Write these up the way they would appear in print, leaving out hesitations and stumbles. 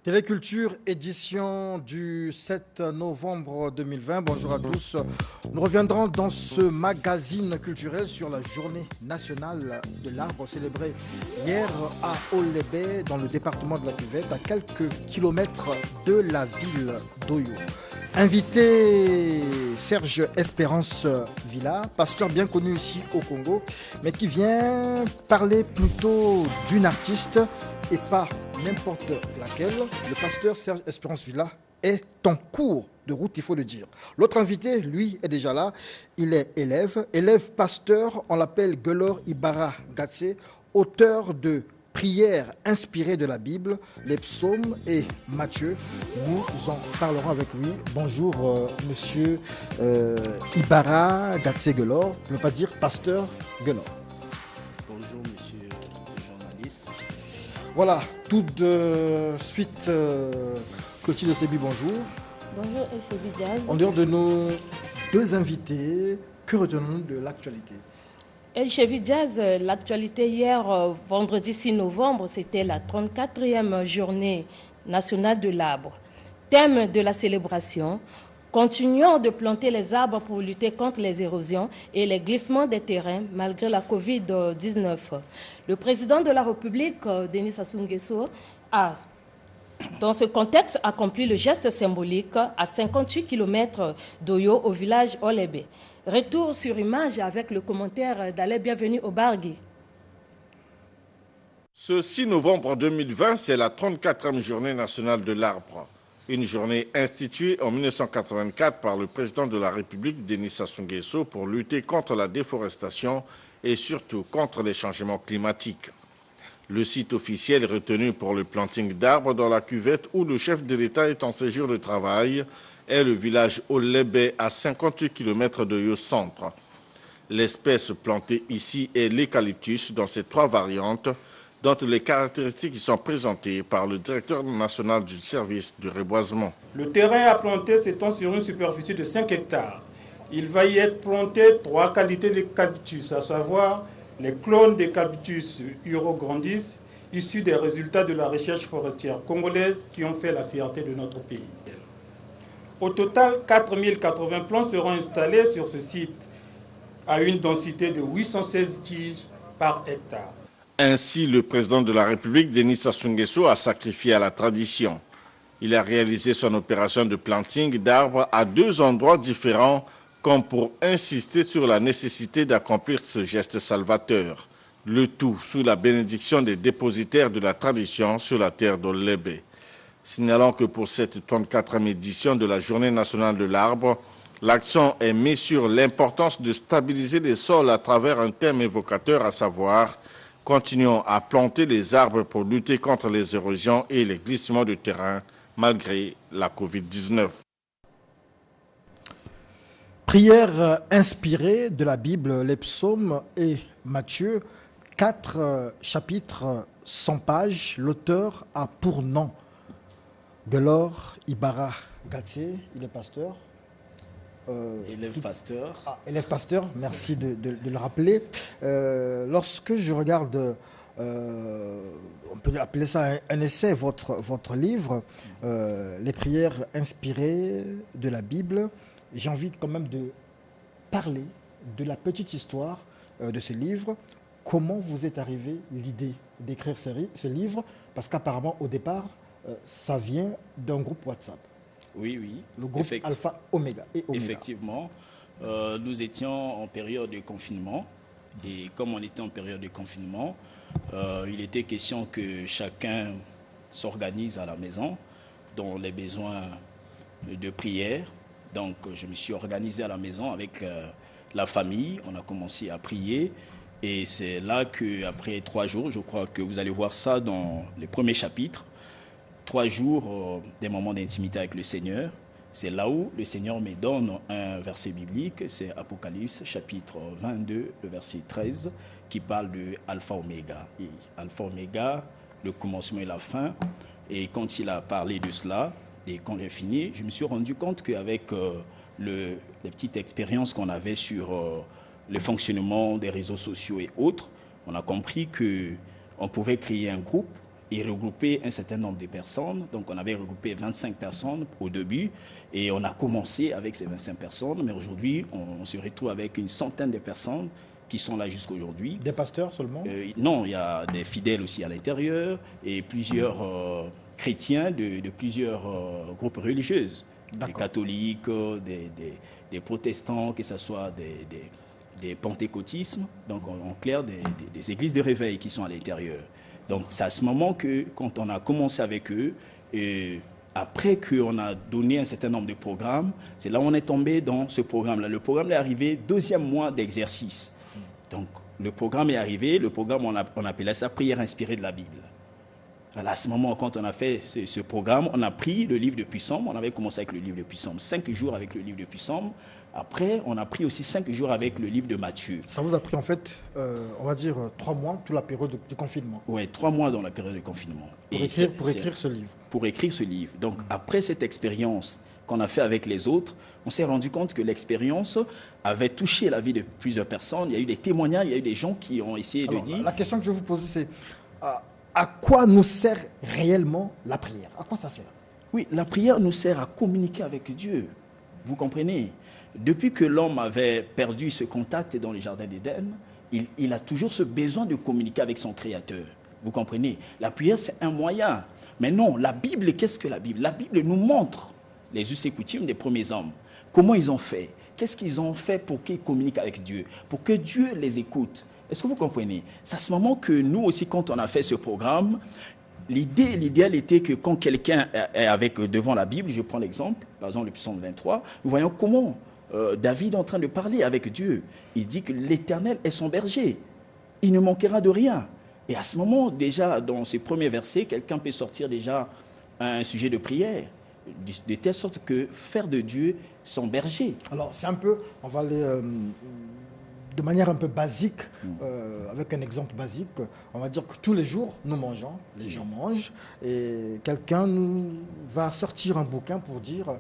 Téléculture, édition du 7 novembre 2020. Bonjour à tous. Nous reviendrons dans ce magazine culturel sur la journée nationale de l'arbre célébrée hier à Olébé, dans le département de la Cuvette, à quelques kilomètres de la ville d'Oyo. Invité Serge Espérance Villa, pasteur bien connu ici au Congo, mais qui vient parler plutôt d'une artiste et pas n'importe laquelle. Le pasteur Serge Espérance Villa est en cours de route, il faut le dire. L'autre invité, lui, est déjà là. Il est élève pasteur, on l'appelle Gelor Ibara Gatse, auteur de prières inspirées de la Bible, les psaumes et Matthieu. Nous en parlerons avec lui. Bonjour, monsieur Ibara Gatse Gelor. Je ne veux pas dire pasteur Gelor. Bonjour, monsieur le journaliste. Voilà, tout de suite, Clotilde Sebi, bonjour. Bonjour, Sebi Diaz. En dehors de nos deux invités, que retenons-nous de l'actualité? Chevi Diaz, l'actualité hier, vendredi 6 novembre, c'était la 34e journée nationale de l'arbre. Thème de la célébration, continuons de planter les arbres pour lutter contre les érosions et les glissements des terrains malgré la Covid-19. Le président de la République, Denis Sassou Nguesso, a, dans ce contexte, accompli le geste symbolique à 58 km d'Oyo, au village Olébé. Retour sur image avec le commentaire d'Alain Bienvenue au Bargui. Ce 6 novembre 2020, c'est la 34e journée nationale de l'arbre. Une journée instituée en 1984 par le président de la République, Denis Sassou Nguesso, pour lutter contre la déforestation et surtout contre les changements climatiques. Le site officiel retenu pour le planting d'arbres dans la cuvette où le chef de l'État est en séjour de travail est le village Olébé à 58 km de Yo Centre. L'espèce plantée ici est l'eucalyptus dans ses trois variantes, dont les caractéristiques sont présentées par le directeur national du service du reboisement. Le terrain à planter s'étend sur une superficie de 5 hectares. Il va y être planté 3 qualités d'eucalyptus, à savoir les clones d'eucalyptus urograndis, issus des résultats de la recherche forestière congolaise qui ont fait la fierté de notre pays. Au total, 4080 plants seront installés sur ce site, à une densité de 816 tiges par hectare. Ainsi, le président de la République, Denis Sassou Nguesso, a sacrifié à la tradition. Il a réalisé son opération de planting d'arbres à 2 endroits différents, comme pour insister sur la nécessité d'accomplir ce geste salvateur. Le tout sous la bénédiction des dépositaires de la tradition sur la terre d'Olébé. Signalant que pour cette 34e édition de la Journée nationale de l'arbre, l'accent est mis sur l'importance de stabiliser les sols à travers un thème évocateur, à savoir « Continuons à planter les arbres pour lutter contre les érosions et les glissements de terrain malgré la Covid-19 ». Prière inspirée de la Bible, les psaumes et Matthieu, 4 chapitres, 100 pages. L'auteur a pour nom Gelor Ibara Gatse, il est pasteur. Élève pasteur. Élève pasteur, merci de le rappeler. Lorsque je regarde, on peut appeler ça un essai, votre livre, les prières inspirées de la Bible, j'ai envie quand même de parler de la petite histoire de ce livre. Comment vous est arrivée l'idée d'écrire ce livre? Parce qu'apparemment, au départ, ça vient d'un groupe WhatsApp. Oui, oui. Le groupe Alpha Omega et Omega. Effectivement, nous étions en période de confinement. Et comme on était en période de confinement, il était question que chacun s'organise à la maison dans les besoins de prière. Donc, je me suis organisé à la maison avec la famille. On a commencé à prier. Et c'est là qu'après 3 jours, je crois que vous allez voir ça dans les premiers chapitres, 3 jours des moments d'intimité avec le Seigneur. C'est là où le Seigneur me donne un verset biblique, c'est Apocalypse chapitre 22, le verset 13, qui parle de Alpha Omega. Et Alpha Omega, le commencement et la fin. Et quand il a parlé de cela, et quand j'ai fini, je me suis rendu compte qu'avec les petites expériences qu'on avait sur le fonctionnement des réseaux sociaux et autres, on a compris qu'on pouvait créer un groupe et regrouper un certain nombre de personnes. Donc on avait regroupé 25 personnes au début et on a commencé avec ces 25 personnes, mais aujourd'hui on se retrouve avec une centaine de personnes qui sont là jusqu'à aujourd'hui. Des pasteurs seulement? Non, il y a des fidèles aussi à l'intérieur et plusieurs chrétiens de plusieurs groupes religieux, des catholiques, des protestants, que ce soit des pentecôtismes, donc en clair des églises de réveil qui sont à l'intérieur. Donc c'est à ce moment que, quand on a commencé avec eux, et après qu'on a donné un certain nombre de programmes, c'est là où on est tombé dans ce programme-là. Le programme est arrivé 2e mois d'exercice. Donc le programme est arrivé, le programme on appelait ça prière inspirée de la Bible. Alors, à ce moment, quand on a fait ce programme, on a pris le livre de Psaumes, on avait commencé avec le livre de Psaumes, 5 jours avec le livre de Psaumes. Après, on a pris aussi 5 jours avec le livre de Matthieu. Ça vous a pris en fait, on va dire, 3 mois, toute la période du confinement. Oui, 3 mois dans la période de confinement. Pour écrire ce livre. Pour écrire ce livre. Donc, après cette expérience qu'on a fait avec les autres, on s'est rendu compte que l'expérience avait touché la vie de plusieurs personnes. Il y a eu des témoignages, il y a eu des gens qui ont essayé de dire... La question que je vais vous poser, c'est à quoi nous sert réellement la prière? À quoi ça sert? Oui, la prière nous sert à communiquer avec Dieu. Vous comprenez? Depuis que l'homme avait perdu ce contact dans le jardin d'Éden, il a toujours ce besoin de communiquer avec son Créateur. Vous comprenez? La prière, c'est un moyen. Mais non, la Bible, qu'est-ce que la Bible? La Bible nous montre les us et coutumes des premiers hommes. Comment ils ont fait? Qu'est-ce qu'ils ont fait pour qu'ils communiquent avec Dieu? Pour que Dieu les écoute. Est-ce que vous comprenez? C'est à ce moment que nous aussi, quand on a fait ce programme, l'idéal était que quand quelqu'un est devant la Bible, je prends l'exemple, par exemple le psaume 23, nous voyons comment David est en train de parler avec Dieu. Il dit que l'Éternel est son berger. Il ne manquera de rien. Et à ce moment, déjà, dans ces premiers versets, quelqu'un peut sortir déjà un sujet de prière, de telle sorte que faire de Dieu son berger. Alors, c'est un peu, on va aller de manière un peu basique, avec un exemple basique, on va dire que tous les jours, nous mangeons, les gens mangent, et quelqu'un nous va sortir un bouquin pour dire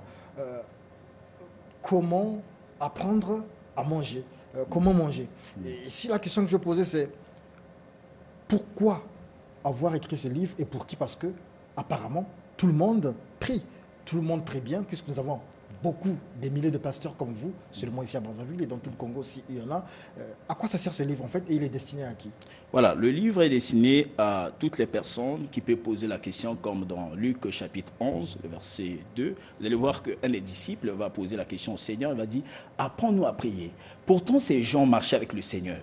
comment apprendre à manger, comment manger. Et ici, la question que je posais, c'est pourquoi avoir écrit ce livre et pour qui? Parce que, apparemment, tout le monde prie. Tout le monde prie bien, puisque nous avons des milliers de pasteurs comme vous, seulement ici à Brazzaville et dans tout le Congo aussi, il y en a. À quoi ça sert ce livre en fait et il est destiné à qui? Voilà, le livre est destiné à toutes les personnes qui peuvent poser la question, comme dans Luc chapitre 11, verset 2. Vous allez voir qu'un des disciples va poser la question au Seigneur, il va dire « Apprends-nous à prier ». Pourtant, ces gens marchaient avec le Seigneur.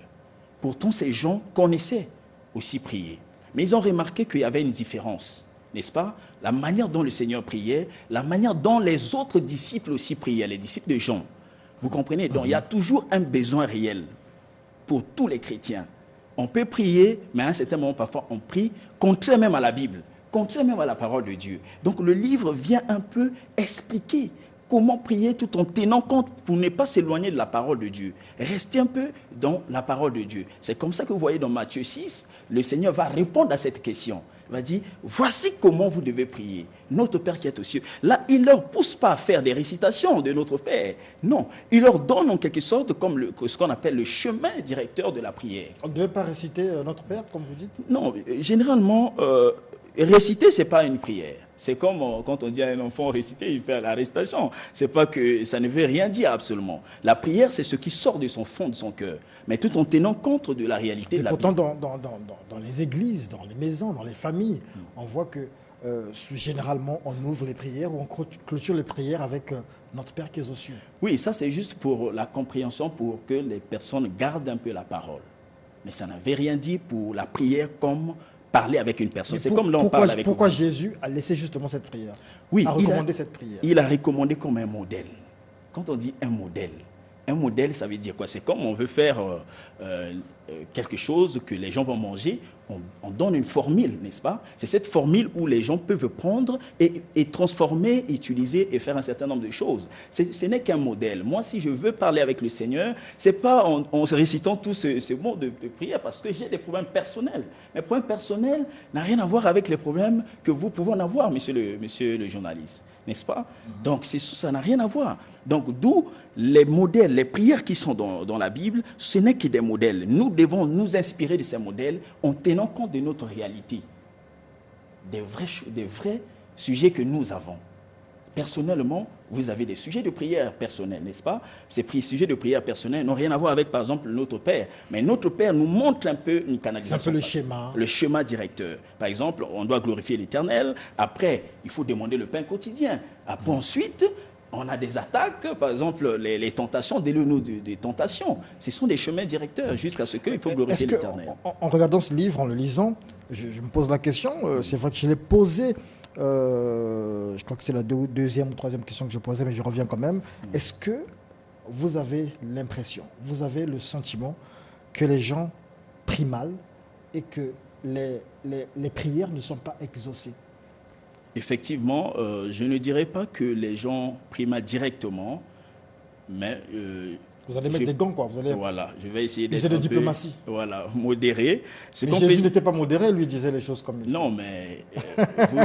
Pourtant, ces gens connaissaient aussi prier. Mais ils ont remarqué qu'il y avait une différence, n'est-ce pas? La manière dont le Seigneur priait, la manière dont les autres disciples aussi priaient, les disciples de Jean. Vous comprenez? Donc, il y a toujours un besoin réel pour tous les chrétiens. On peut prier, mais à un certain moment, parfois, on prie contraire même à la Bible, contraire même à la parole de Dieu. Donc, le livre vient un peu expliquer comment prier tout en tenant compte pour ne pas s'éloigner de la parole de Dieu. Rester un peu dans la parole de Dieu. C'est comme ça que vous voyez dans Matthieu 6, le Seigneur va répondre à cette question. Il va dire, voici comment vous devez prier. Notre Père qui est aux cieux. Là, il ne leur pousse pas à faire des récitations de notre Père. Non, il leur donne en quelque sorte comme ce qu'on appelle le chemin directeur de la prière. On ne devait pas réciter notre Père, comme vous dites? Non, généralement, réciter, ce n'est pas une prière. C'est comme quand on dit à un enfant réciter, il fait la récitation. C'est pas que ça ne veut rien dire absolument. La prière, c'est ce qui sort de son fond, de son cœur, mais tout en tenant compte de la réalité de la pourtant, Bible. Dans les églises, dans les maisons, dans les familles, on voit que généralement, on ouvre les prières ou on clôture les prières avec notre Père qui est aux cieux. Oui, ça c'est juste pour la compréhension, pour que les personnes gardent un peu la parole. Mais ça n'avait rien dit pour la prière comme parler avec une personne. C'est comme là on parle avec pourquoi vous. Jésus a laissé justement cette prière? Oui, a recommandé cette prière. Il a recommandé comme un modèle. Quand on dit un modèle, ça veut dire quoi? C'est comme on veut faire quelque chose que les gens vont manger, on donne une formule, n'est-ce pas? C'est cette formule où les gens peuvent prendre et transformer, utiliser et faire un certain nombre de choses. Ce n'est qu'un modèle. Moi, si je veux parler avec le Seigneur, ce n'est pas en récitant tout ce mot de prière parce que j'ai des problèmes personnels. Mes problèmes personnels n'ont rien à voir avec les problèmes que vous pouvez en avoir, monsieur le journaliste. N'est-ce pas? Donc, ça n'a rien à voir. Donc, d'où les modèles, les prières qui sont dans la Bible, ce n'est que des modèles. Nous devons nous inspirer de ces modèles en tenant compte de notre réalité. des vrais sujets que nous avons. Personnellement, vous avez des sujets de prière personnels, n'est-ce pas? Ces sujets de prière personnels n'ont rien à voir avec, par exemple, notre Père. Mais notre Père nous montre un peu une canalisation. C'est un peu le schéma. Le schéma directeur. Par exemple, on doit glorifier l'Éternel. Après, il faut demander le pain quotidien. Après, ensuite, on a des attaques. Par exemple, les tentations, délivre-nous des tentations. Ce sont des chemins directeurs jusqu'à ce qu'il faut glorifier l'Éternel. En regardant ce livre, en le lisant, je me pose la question. C'est vrai que je l'ai posé. Je crois que c'est la deuxième ou troisième question que je posais, mais je reviens quand même. Est-ce que vous avez l'impression, vous avez le sentiment que les gens prient mal et que les prières ne sont pas exaucées? Effectivement, je ne dirais pas que les gens prient mal directement, mais... vous allez mettre des gants, quoi. Vous allez... Voilà, je vais essayer d'être de diplomatie. Voilà, modéré. Mais Jésus n'était pas modéré, lui disait les choses comme il faut. Non, mais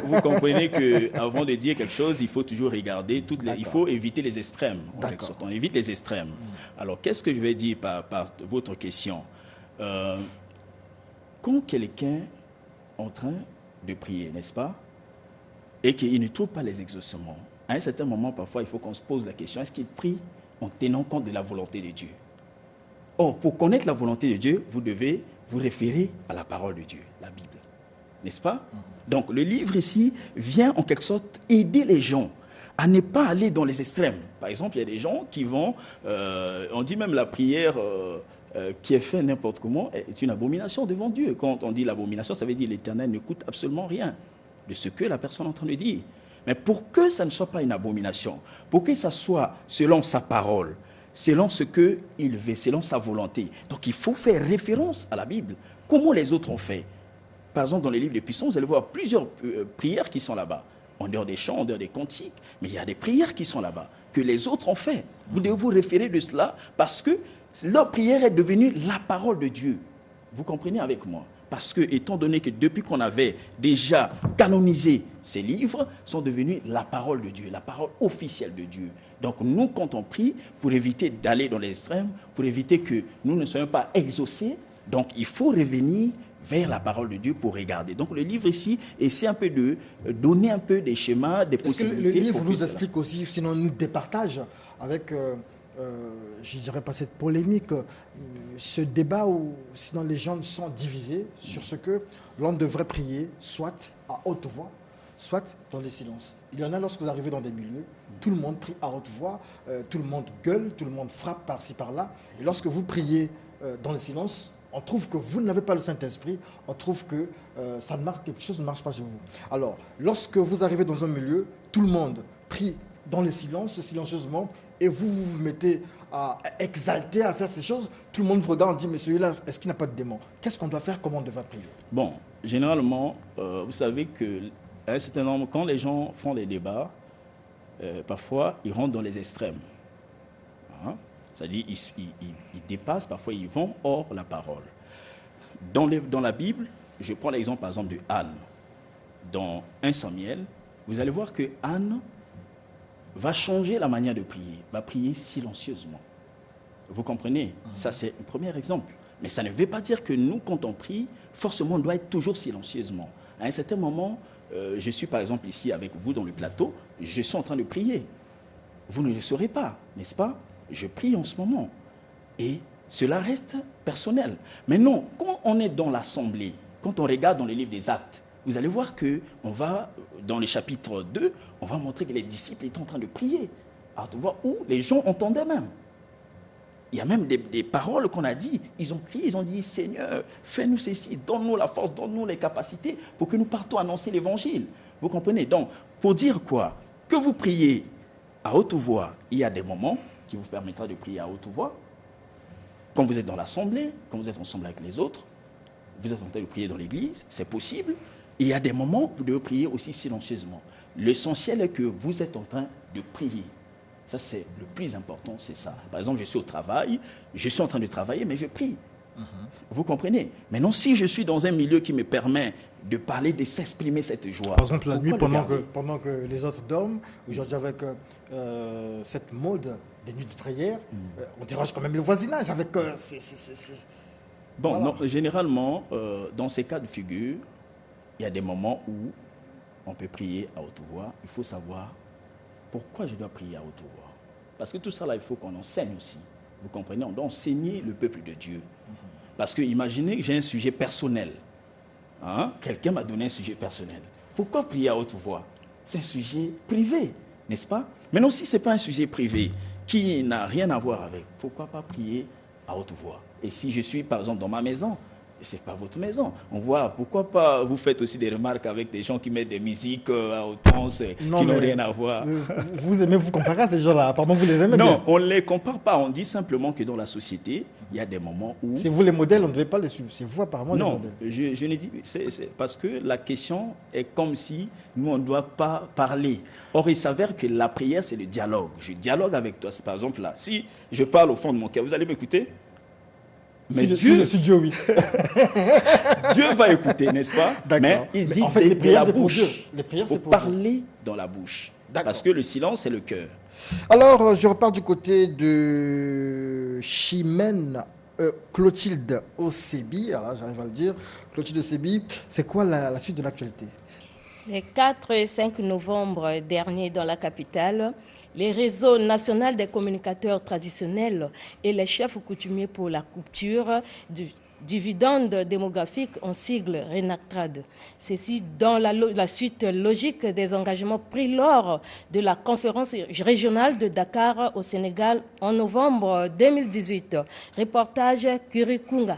vous comprenez qu'avant de dire quelque chose, il faut toujours regarder il faut éviter les extrêmes. On évite les extrêmes. Alors, qu'est-ce que je vais dire par votre question? Quand quelqu'un est en train de prier, n'est-ce pas, et qu'il ne trouve pas les exaucements, à un certain moment, parfois, il faut qu'on se pose la question, est-ce qu'il prie en tenant compte de la volonté de Dieu? Or, pour connaître la volonté de Dieu, vous devez vous référer à la parole de Dieu, la Bible. N'est-ce pas? Donc, le livre ici vient en quelque sorte aider les gens à ne pas aller dans les extrêmes. Par exemple, il y a des gens qui vont... on dit même la prière qui est faite n'importe comment est une abomination devant Dieu. Quand on dit l'abomination, ça veut dire l'Éternel ne coûte absolument rien de ce que la personne est en train de dire. Mais pour que ça ne soit pas une abomination, pour que ça soit selon sa parole, selon ce qu'il veut, selon sa volonté. Donc il faut faire référence à la Bible. Comment les autres ont fait? Par exemple, dans les livres de Puissants, vous allez voir plusieurs prières qui sont là-bas. En dehors des chants, en dehors des cantiques, mais il y a des prières qui sont là-bas, que les autres ont fait. Vous devez vous référer de cela parce que leur prière est devenue la parole de Dieu. Vous comprenez avec moi? Parce que, étant donné que depuis qu'on avait déjà canonisé ces livres, sont devenus la parole de Dieu, la parole officielle de Dieu. Donc nous, quand on prie, pour éviter d'aller dans les extrêmes, pour éviter que nous ne soyons pas exaucés, donc il faut revenir vers la parole de Dieu pour regarder. Donc le livre ici essaie un peu de donner un peu des schémas, des possibilités. Est-ce que le livre nous explique aussi, sinon nous départage avec... je ne dirais pas cette polémique, ce débat où sinon les gens sont divisés sur ce que l'on devrait prier, soit à haute voix, soit dans les silences. Il y en a lorsque vous arrivez dans des milieux, tout le monde prie à haute voix, tout le monde gueule, tout le monde frappe par-ci par-là. Et lorsque vous priez dans le silence, on trouve que vous n'avez pas le Saint-Esprit, on trouve que quelque chose ne marche pas chez vous. Alors, lorsque vous arrivez dans un milieu, tout le monde prie dans le silence, silencieusement, et vous vous mettez à exalter, à faire ces choses, tout le monde vous regarde et dit, mais celui-là, est-ce qu'il n'a pas de démon? Qu'est-ce qu'on doit faire? Comment on devrait prier? Bon, généralement, vous savez que c'est énorme. Quand les gens font des débats, parfois, ils rentrent dans les extrêmes. Hein? C'est-à-dire, ils dépassent, parfois, ils vont hors la parole. Dans la Bible, je prends l'exemple, par exemple, de Anne. Dans 1 Samuel, vous allez voir que Anne va changer la manière de prier, va prier silencieusement. Vous comprenez? Ça, c'est un premier exemple. Mais ça ne veut pas dire que nous, quand on prie, forcément, on doit être toujours silencieusement. À un certain moment, je suis par exemple ici avec vous dans le plateau, je suis en train de prier. Vous ne le saurez pas, n'est-ce pas? Je prie en ce moment. Et cela reste personnel. Mais non, quand on est dans l'assemblée, quand on regarde dans les livres des Actes, vous allez voir qu'on va, dans le chapitre 2, on va montrer que les disciples étaient en train de prier. Alors, tu vois, où les gens entendaient même. Il y a même des paroles qu'on a dit. Ils ont crié, ils ont dit, Seigneur, fais-nous ceci, donne-nous la force, donne-nous les capacités pour que nous partons annoncer l'évangile. Vous comprenez? Donc, pour dire quoi? Que vous priez à haute voix, il y a des moments qui vous permettra de prier à haute voix. Quand vous êtes dans l'assemblée, quand vous êtes ensemble avec les autres, vous êtes en train de prier dans l'église, c'est possible. Et il y a des moments où vous devez prier aussi silencieusement. L'essentiel est que vous êtes en train de prier. Ça, c'est le plus important, c'est ça. Par exemple, je suis au travail, je suis en train de travailler, mais je prie. Vous comprenez? Maintenant, si je suis dans un milieu qui me permet de parler, de s'exprimer cette joie. Par exemple, la nuit, pendant que les autres dorment, aujourd'hui avec cette mode des nuits de prière, on dérange quand même le voisinage avec... Bon, voilà. Non, généralement, dans ces cas de figure, il y a des moments où on peut prier à haute voix. Il faut savoir pourquoi je dois prier à haute voix. Parce que tout ça, là, il faut qu'on enseigne aussi. Vous comprenez? On doit enseigner le peuple de Dieu. Parce que imaginez que j'ai un sujet personnel. Hein? Quelqu'un m'a donné un sujet personnel. Pourquoi prier à haute voix? C'est un sujet privé, n'est-ce pas? Maintenant, si ce n'est pas un sujet privé qui n'a rien à voir avec, pourquoi pas prier à haute voix? Et si je suis, par exemple, dans ma maison, ce n'est pas votre maison. On voit, pourquoi pas, vous faites aussi des remarques avec des gens qui mettent des musiques à outrance qui n'ont rien à voir. Vous aimez vous comparer à ces gens-là? Apparemment, vous les aimez bien. Non, on ne les compare pas. On dit simplement que dans la société, il y a des moments où... C'est vous les modèles, on ne devait pas les suivre. C'est vous apparemment les modèles. Non, je ne dis... C'est parce que la question est comme si nous, on ne doit pas parler. Or, il s'avère que la prière, c'est le dialogue. Je dialogue avec toi. C'est par exemple là, si je parle au fond de mon cœur, vous allez m'écouter? Mais si je suis Dieu, oui. Dieu va écouter, n'est-ce pas? Mais il dit en fait, les prières, c'est pour Dieu. Les prières, c'est pour parler dans la bouche. Parce que le silence, c'est le cœur. Alors, je repars du côté de Chimène Clotilde Osebi. Alors, j'arrive à le dire. Clotilde Osebi, c'est quoi la suite de l'actualité? Les 4 et 5 novembre dernier, dans la capitale, les réseaux nationaux des communicateurs traditionnels et les chefs coutumiers pour la culture du dividende démographique en sigle RENACTRAD. Ceci dans la suite logique des engagements pris lors de la conférence régionale de Dakar au Sénégal en novembre 2018. Reportage Kurikunga.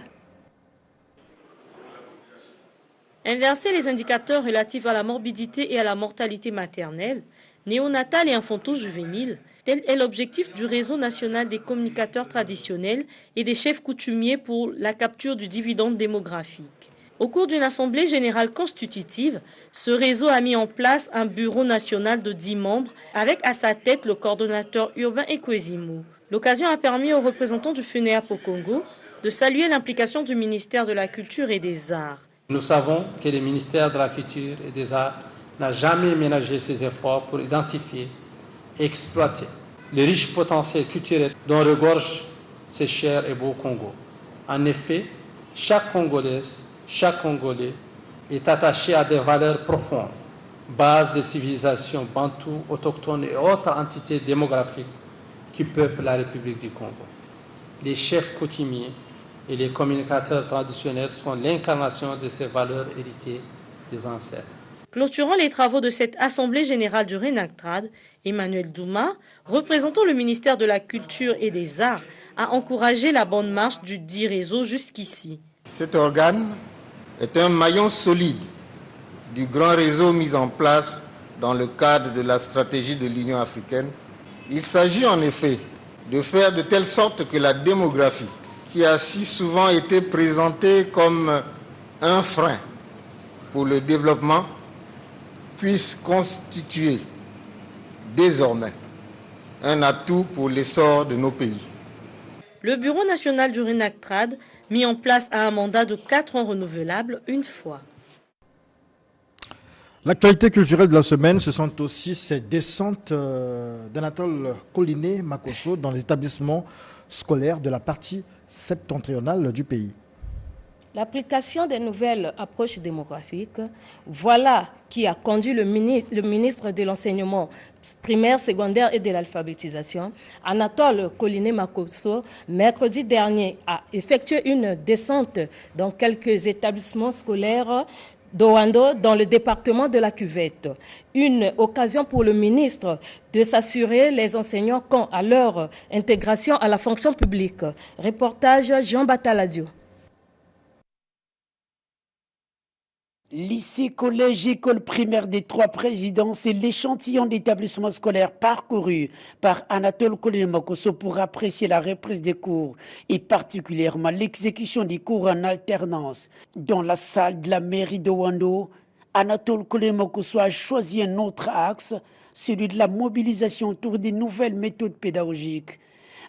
Inverser les indicateurs relatifs à la morbidité et à la mortalité maternelle, néonatale et infanto-juvénile, tel est l'objectif du réseau national des communicateurs traditionnels et des chefs coutumiers pour la capture du dividende démographique. Au cours d'une assemblée générale constitutive, ce réseau a mis en place un bureau national de 10 membres avec à sa tête le coordonnateur urbain Ekwezimou. L'occasion a permis aux représentants du FUNEAP au Congo de saluer l'implication du ministère de la Culture et des Arts. Nous savons que le ministère de la Culture et des Arts n'a jamais ménagé ses efforts pour identifier et exploiter le riche potentiel culturel dont regorge ce cher et beau Congo. En effet, chaque Congolaise, chaque Congolais est attaché à des valeurs profondes, base des civilisations bantoues, autochtones et autres entités démographiques qui peuplent la République du Congo. Les chefs coutumiers et les communicateurs traditionnels sont l'incarnation de ces valeurs héritées des ancêtres. Clôturant les travaux de cette Assemblée générale du RENACTRAD, Emmanuel Douma, représentant le ministère de la Culture et des Arts, a encouragé la bonne marche du dit réseau jusqu'ici. Cet organe est un maillon solide du grand réseau mis en place dans le cadre de la stratégie de l'Union africaine. Il s'agit en effet de faire de telle sorte que la démographie, qui a si souvent été présentée comme un frein pour le développement, puisse constituer désormais un atout pour l'essor de nos pays. Le Bureau national du RENACTRAD, mis en place à un mandat de 4 ans renouvelable une fois. L'actualité culturelle de la semaine, ce sont aussi ces descentes d'Anatole Koliné Makosso dans les établissements scolaires de la partie septentrionale du pays. L'application des nouvelles approches démographiques, voilà qui a conduit le ministre de l'enseignement primaire, secondaire et de l'alphabétisation, Anatole Koliné Makosso, mercredi dernier, a effectué une descente dans quelques établissements scolaires d'Oando dans le département de la Cuvette. Une occasion pour le ministre de s'assurer les enseignants quant à leur intégration à la fonction publique. Reportage Jean Bataladio. Lycée, collège, école primaire des 3 présidents, c'est l'échantillon d'établissements scolaires parcouru par Anatole Koliné Makosso pour apprécier la reprise des cours et particulièrement l'exécution des cours en alternance. Dans la salle de la mairie de Wando, Anatole Koliné Makosso a choisi un autre axe, celui de la mobilisation autour des nouvelles méthodes pédagogiques.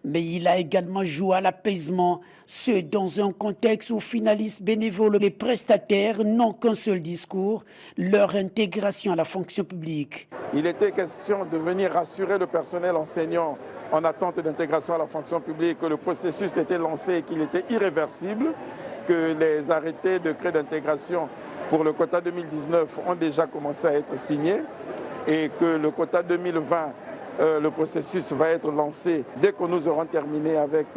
Mais il a également joué à l'apaisement, ce dans un contexte où finalistes, bénévoles et prestataires n'ont qu'un seul discours, leur intégration à la fonction publique. Il était question de venir rassurer le personnel enseignant en attente d'intégration à la fonction publique, que le processus était lancé et qu'il était irréversible, que les arrêtés de décret d'intégration pour le quota 2019 ont déjà commencé à être signés et que le quota 2020, le processus va être lancé dès que nous aurons terminé avec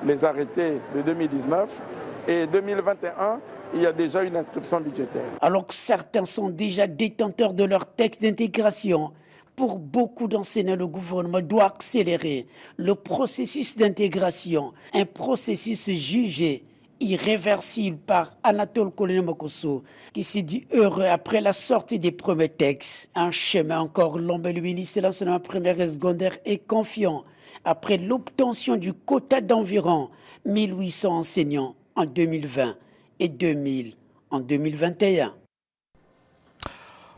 les arrêtés de 2019. Et 2021, il y a déjà une inscription budgétaire. Alors que certains sont déjà détenteurs de leur texte d'intégration, pour beaucoup d'enseignants, le gouvernement doit accélérer le processus d'intégration, un processus jugé irréversible par Anatole Koulibaly-Mokosso, qui s'est dit heureux après la sortie des premiers textes. Un chemin encore long, mais le ministre de l'enseignement primaire et secondaire est confiant après l'obtention du quota d'environ 1800 enseignants en 2020 et 2000 en 2021.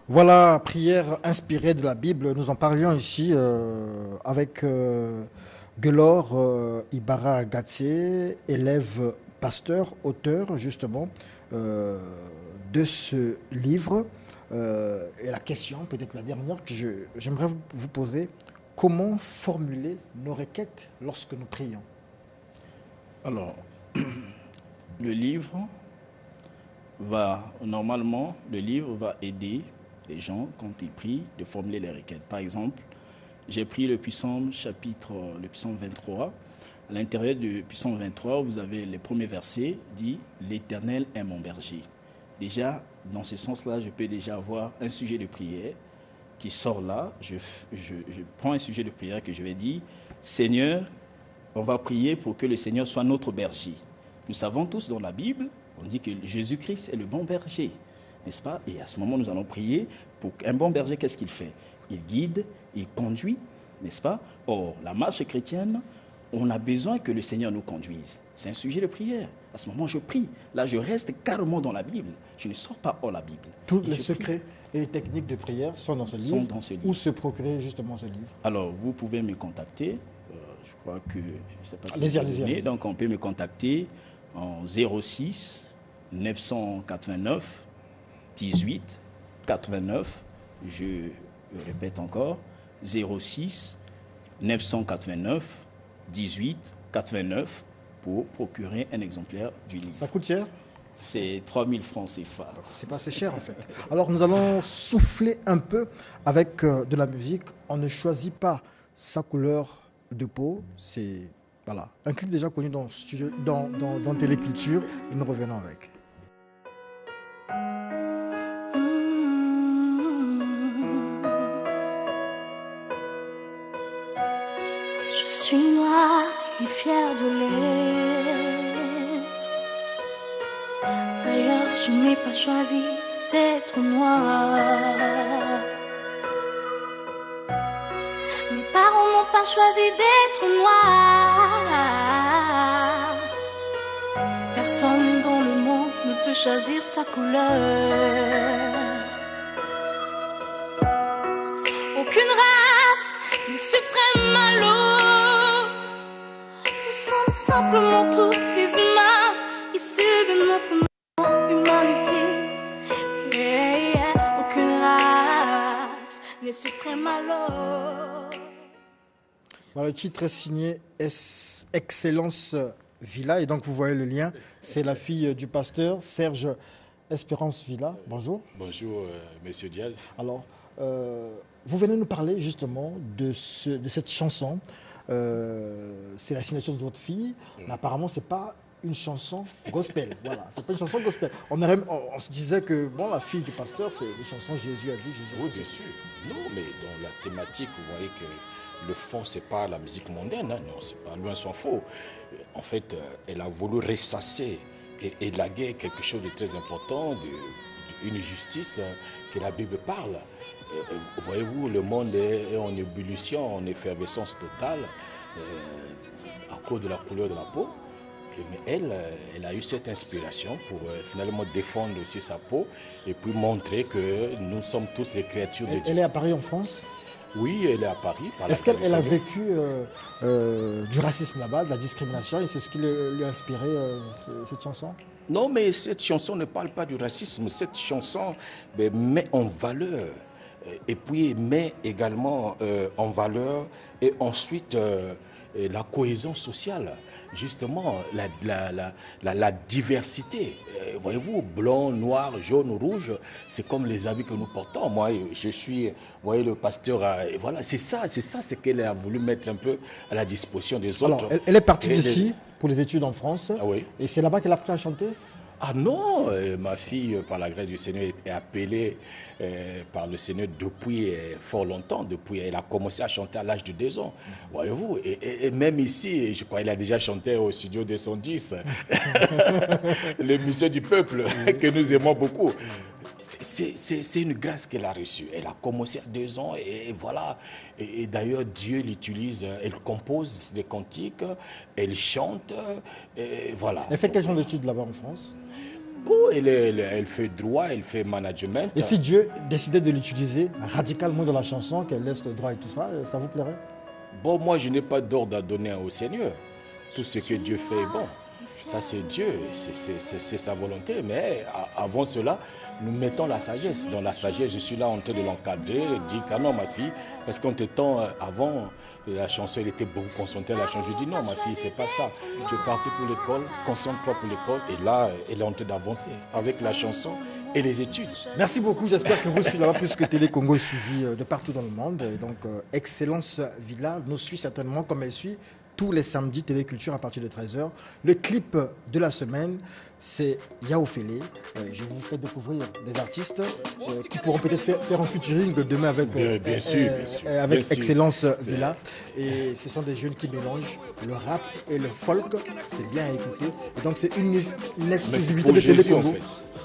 Voilà, prière inspirée de la Bible. Nous en parlions ici avec Gelor Ibarra Gatsé, élève, pasteur, auteur justement de ce livre. Et la question, peut-être la dernière, que j'aimerais vous poser, comment formuler nos requêtes lorsque nous prions? Alors, le livre va aider les gens, quand ils prient, de formuler les requêtes. Par exemple, j'ai pris le psaume 23. À l'intérieur du psaume 23, vous avez les premiers versets, dit « L'Éternel est mon berger ». Déjà, dans ce sens-là, je peux déjà avoir un sujet de prière qui sort là. Je prends un sujet de prière que je vais dire « Seigneur, on va prier pour que le Seigneur soit notre berger ». Nous savons tous dans la Bible, on dit que Jésus-Christ est le bon berger. N'est-ce pas? Et à ce moment, nous allons prier pour qu'un bon berger, qu'est-ce qu'il fait? Il guide, il conduit, n'est-ce pas? Or, la marche chrétienne, on a besoin que le Seigneur nous conduise. C'est un sujet de prière. À ce moment, je prie. Là, je reste carrément dans la Bible. Je ne sors pas hors la Bible. Tous les secrets et les techniques de prière sont dans ce livre. Où se procurer justement ce livre? Alors, vous pouvez me contacter. Je crois que... je sais pas si allez-y. Donc, on peut me contacter en 06 989 18 89, je répète encore, 06 989 18 89 pour procurer un exemplaire du livre. Ça coûte cher? C'est 3000 francs CFA. C'est pas assez cher en fait. Alors nous allons souffler un peu avec de la musique. On ne choisit pas sa couleur de peau. C'est voilà, un clip déjà connu dans Téléculture et nous revenons avec. Je suis noire et fière de l'être. D'ailleurs, je n'ai pas choisi d'être noire. Mes parents n'ont pas choisi d'être noirs. Personne dans le monde ne peut choisir sa couleur. Aucune race n'est suprême à l'autre. Nous sommes simplement tous des humains issus de notre humanité. Aucune race n'est suprême à l'autre. Voilà, le titre est signé Excellence Villa et donc vous voyez le lien. C'est la fille du pasteur Serge Espérance Villa. Bonjour. Bonjour, Monsieur Diaz. Alors, vous venez nous parler justement de cette chanson. C'est la signature de votre fille, mais apparemment, ce n'est pas une chanson gospel. Voilà, c'est pas une chanson gospel. On se disait que bon, la fille du pasteur, c'est les chansons Jésus a dit, Jésus a dit. Oui, bien sûr. Non, mais dans la thématique, vous voyez que le fond, c'est pas la musique mondaine. Hein, non, c'est pas loin s'en faut. En fait, elle a voulu ressasser et élaguer quelque chose de très important, une justice que la Bible parle. Voyez-vous, le monde est en ébullition, en effervescence totale à cause de la couleur de la peau. Mais elle a eu cette inspiration pour finalement défendre aussi sa peau et puis montrer que nous sommes tous les créatures de Dieu. Elle est à Paris en France? Oui, elle est à Paris. Est-ce qu'elle a vécu du racisme là-bas, de la discrimination, et c'est ce qui lui a inspiré cette chanson? Non, mais cette chanson ne parle pas du racisme. Cette chanson met en valeur, et puis met également en valeur, et ensuite la cohésion sociale, justement, la diversité. Voyez-vous, blanc, noir, jaune, rouge, c'est comme les habits que nous portons. Moi, je suis, vous voyez, le pasteur, voilà, c'est ça ce qu'elle a voulu mettre un peu à la disposition des autres. Alors, elle est partie d'ici pour les études en France, oui. Et c'est là-bas qu'elle a appris à chanter? Ah non, ma fille, par la grâce du Seigneur, est appelée par le Seigneur depuis fort longtemps. Depuis, elle a commencé à chanter à l'âge de 2 ans. Voyez-vous, et même ici, je crois qu'elle a déjà chanté au studio 210, l'émission du peuple, que nous aimons beaucoup. C'est une grâce qu'elle a reçue. Elle a commencé à 2 ans et voilà. Et d'ailleurs, Dieu l'utilise. Elle compose des cantiques, elle chante, et voilà. Elle fait quel genre d'études là-bas en France? Bon, elle fait droit, elle fait management. Et si Dieu décidait de l'utiliser radicalement dans la chanson, qu'elle laisse le droit et tout ça, ça vous plairait? Bon, moi, je n'ai pas d'ordre à donner au Seigneur. Tout ce que Dieu fait est bon. Ça, c'est Dieu, c'est sa volonté. Mais avant cela, nous mettons la sagesse. Dans la sagesse, je suis là en train de l'encadrer, de dire ah non, ma fille, parce qu'en temps, avant, la chanson, elle était beaucoup concentrée à la chanson. Je dis non, ma fille, c'est pas ça. Tu es parti pour l'école, concentre-toi pour l'école. Et là, elle est en train d'avancer avec la chanson et les études. Merci beaucoup. J'espère que vous suivez là-bas plus que Télé Congo est suivi de partout dans le monde. Et donc, Excellence Villa nous suit certainement comme elle suit tous les samedis Téléculture à partir de 13h. Le clip de la semaine, c'est Yaofele. Je vous fais découvrir des artistes qui pourront peut-être faire un featuring demain avec, bien sûr. Excellence Villa. Et ce sont des jeunes qui mélangent le rap et le folk. C'est bien à écouter. Et donc c'est une exclusivité de Télé Congo.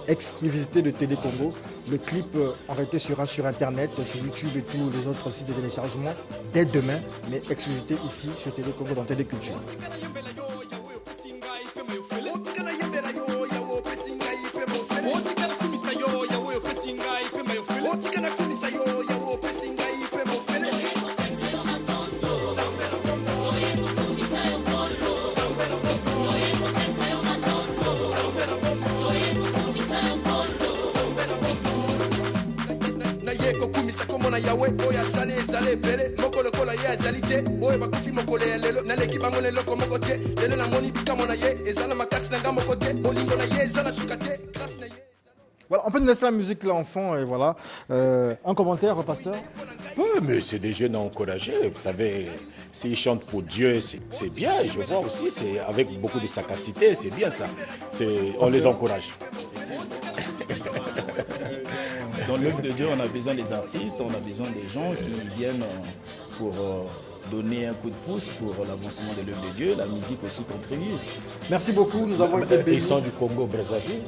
Exclusivité de Télé Congo. Le clip arrêté sera sur Internet, sur YouTube et tous les autres sites de téléchargement dès demain. Mais exclusivité ici sur Télé Congo dans Téléculture. Voilà, on peut nous laisser la musique là, enfant, et voilà. Un commentaire, pasteur? Oui, mais c'est des jeunes à encourager. Vous savez, s'ils chantent pour Dieu, c'est bien. Et je vois aussi, c'est avec beaucoup de sagacité, c'est bien ça. On les encourage. Dans l'œuvre de Dieu, on a besoin des artistes, on a besoin des gens qui viennent pour donner un coup de pouce pour l'avancement de l'œuvre de Dieu. La musique aussi contribue. Merci beaucoup, nous avons été bénis. Ils sont du Congo-Brazzaville.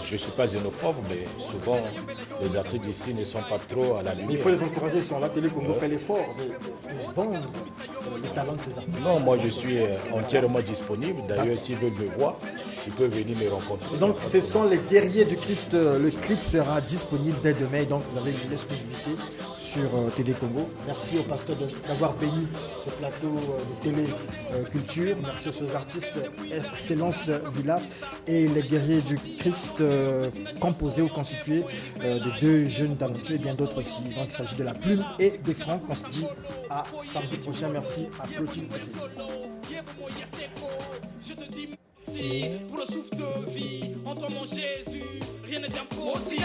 Je ne suis pas xénophobe, mais souvent les artistes d'ici ne sont pas trop à la lumière. Il faut les encourager, ils sont là, Télé Congo fait l'effort de vendre les talents de ces artistes. Non, moi je suis entièrement disponible. D'ailleurs, s'ils veulent me voir, ils peuvent venir me rencontrer. Donc, ce sont les guerriers du Christ. Le clip sera disponible dès demain. Donc, vous avez une exclusivité sur Télé Congo. Merci au pasteur d'avoir béni ce plateau de Téléculture. Merci aux artistes Excellence Villa et les guerriers du Christ composés ou constitués de 2 jeunes talentueux et bien d'autres aussi. Donc, il s'agit de La Plume et de Franck. On se dit à samedi prochain. Merci à Clotilde aussi. Pour le souffle de vie, en toi mon Jésus, rien n'est impossible.